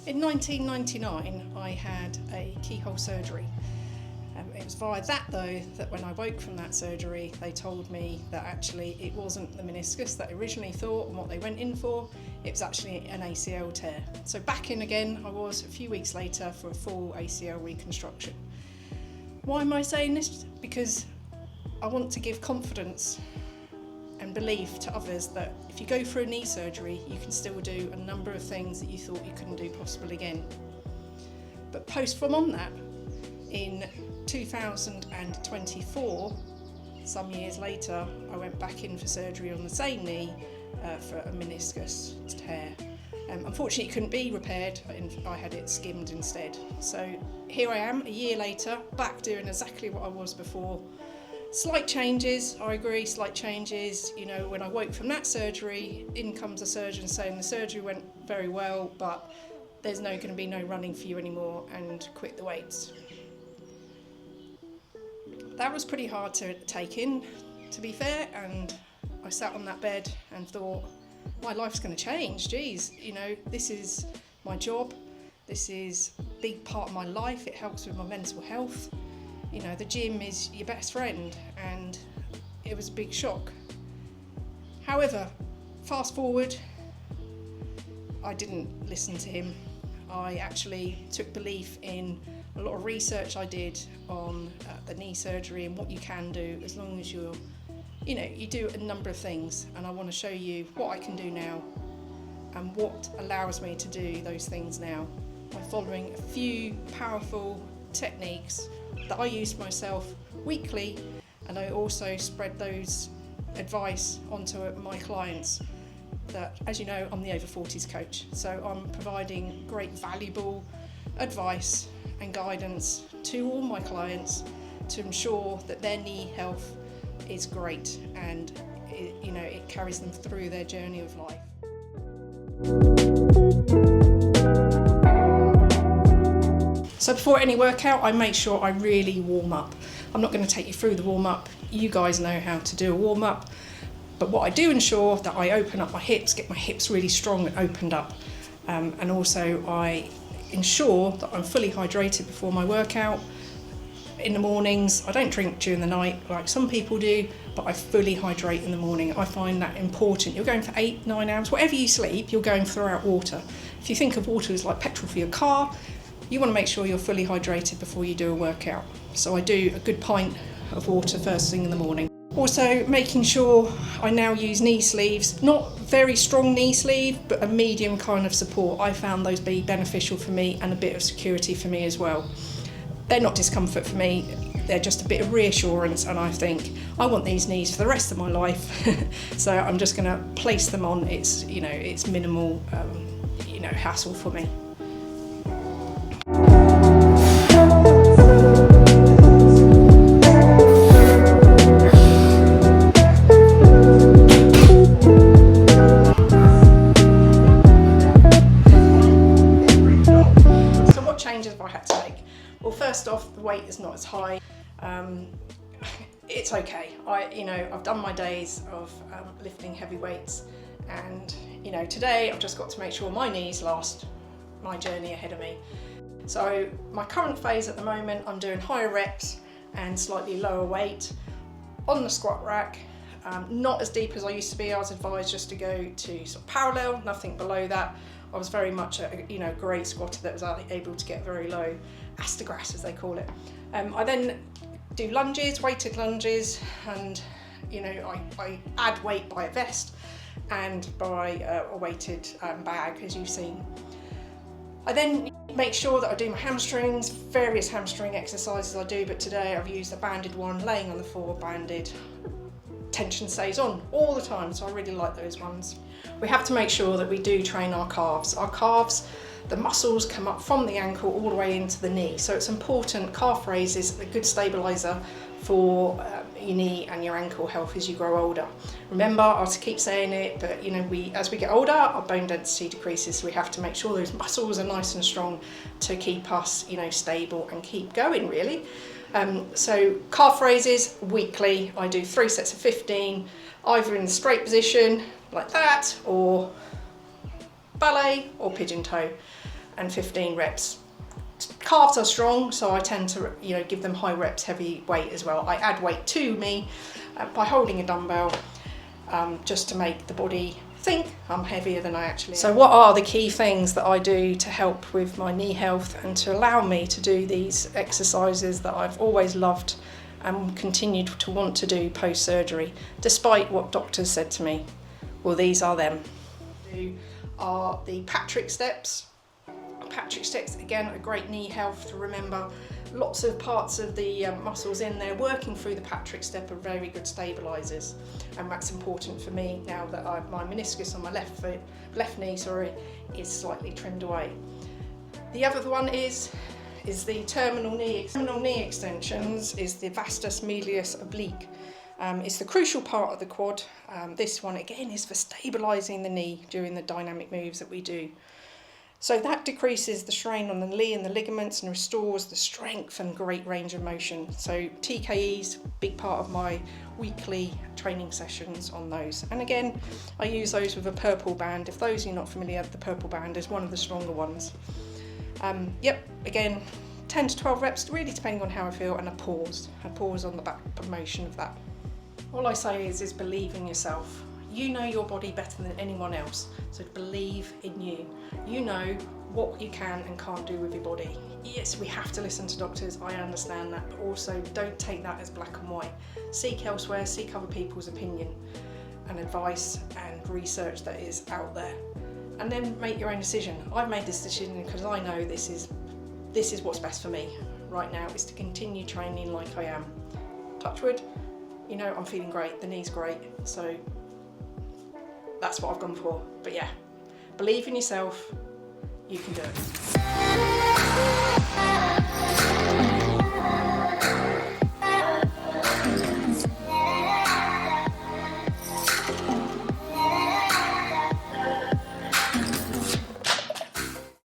In 1999, I had a keyhole surgery. It was via that, though, that when I woke from that surgery, they told me that actually it wasn't the meniscus that I originally thought and what they went in for. It was actually an ACL tear. So back in again I was a few weeks later for a full ACL reconstruction. Why am I saying this? Because I want to give confidence and belief to others that if you go through a knee surgery, you can still do a number of things that you thought you couldn't do possible again. But post from on that, in 2024, some years later, I went back in for surgery on the same knee for a meniscus tear. Unfortunately, it couldn't be repaired, and I had it skimmed instead. So here I am, a year later, back doing exactly what I was before. Slight changes, I agree, slight changes. You know, when I woke from that surgery, in comes a surgeon saying the surgery went very well, but there's going to be no running for you anymore, and quit the weights. That was pretty hard to take in, to be fair, and I sat on that bed and thought, my life's going to change, geez, you know, this is my job, this is a big part of my life, it helps with my mental health. You know, the gym is your best friend, and it was a big shock. However, fast forward, I didn't listen to him. I actually took belief in a lot of research I did on the knee surgery and what you can do as long as you do a number of things. And I want to show you what I can do now and what allows me to do those things now by following a few powerful techniques that I use myself weekly, and I also spread those advice onto my clients. That, as you know, I'm the over 40s coach, so I'm providing great valuable advice and guidance to all my clients to ensure that their knee health is great and it carries them through their journey of life. So before any workout, I make sure I really warm up. I'm not going to take you through the warm up. You guys know how to do a warm up. But what I do ensure that I open up my hips, get my hips really strong and opened up. And also I ensure that I'm fully hydrated before my workout. In the mornings, I don't drink during the night like some people do, but I fully hydrate in the morning. I find that important. You're going for 8-9 hours, whatever you sleep, you're going throughout water. If you think of water as like petrol for your car, you want to make sure you're fully hydrated before you do a workout. So I do a good pint of water first thing in the morning. Also making sure I now use knee sleeves, not very strong knee sleeve, but a medium kind of support. I found those be beneficial for me and a bit of security for me as well. They're not discomfort for me, they're just a bit of reassurance, and I think I want these knees for the rest of my life. So I'm just going to place them on. It's minimal hassle for me. Well, first off, the weight is not as high. It's okay. I've done my days of lifting heavy weights, and today I've just got to make sure my knees last my journey ahead of me. So my current phase at the moment, I'm doing higher reps and slightly lower weight on the squat rack. Not as deep as I used to be. I was advised just to go to sort of parallel, nothing below that. I was very much a great squatter that was able to get very low, astergrass as they call it. I then do lunges, weighted lunges, and I add weight by a vest and by a weighted bag, as you've seen. I then make sure that I do my hamstrings, various hamstring exercises I do, but today I've used a banded one, laying on the floor, banded. Tension stays on all the time, so I really like those ones. We have to make sure that we do train our calves. Our calves, the muscles come up from the ankle all the way into the knee, so it's important. Calf raise is a good stabiliser for your knee and your ankle health as you grow older. Remember, I'll keep saying it, but as we get older, our bone density decreases, so we have to make sure those muscles are nice and strong to keep us stable and keep going, really. So calf raises weekly. I do 3 sets of 15, either in the straight position like that, or ballet or pigeon toe. and 15 reps. Calves are strong, so I tend to, give them high reps, heavy weight as well. I add weight to me by holding a dumbbell, just to make the body think I'm heavier than I actually am. So what are the key things that I do to help with my knee health and to allow me to do these exercises that I've always loved and continued to want to do post-surgery, despite what doctors said to me? Well, these are them. Are the Patrick steps. Patrick steps, again, a great knee health to remember. Lots of parts of the muscles in there working through the Patrick step are very good stabilisers, and that's important for me now that my meniscus on my left knee is slightly trimmed away. The other one is the terminal knee. Terminal knee extensions is the vastus medius oblique. It's the crucial part of the quad. This one again is for stabilising the knee during the dynamic moves that we do. So that decreases the strain on the knee and the ligaments and restores the strength and great range of motion. So TKEs, big part of my weekly training sessions on those. And again, I use those with a purple band. If those are not familiar, the purple band is one of the stronger ones. Again, 10 to 12 reps, really depending on how I feel, and I pause on the back motion of that. All I say is believe in yourself. You know your body better than anyone else, so believe in you. You know what you can and can't do with your body. Yes, we have to listen to doctors, I understand that, but also don't take that as black and white. Seek elsewhere, seek other people's opinion and advice and research that is out there, and then make your own decision. I've made this decision because I know this is what's best for me right now, is to continue training like I am. Touch wood, I'm feeling great, the knee's great, so that's what I've gone for. But yeah, believe in yourself, you can do it.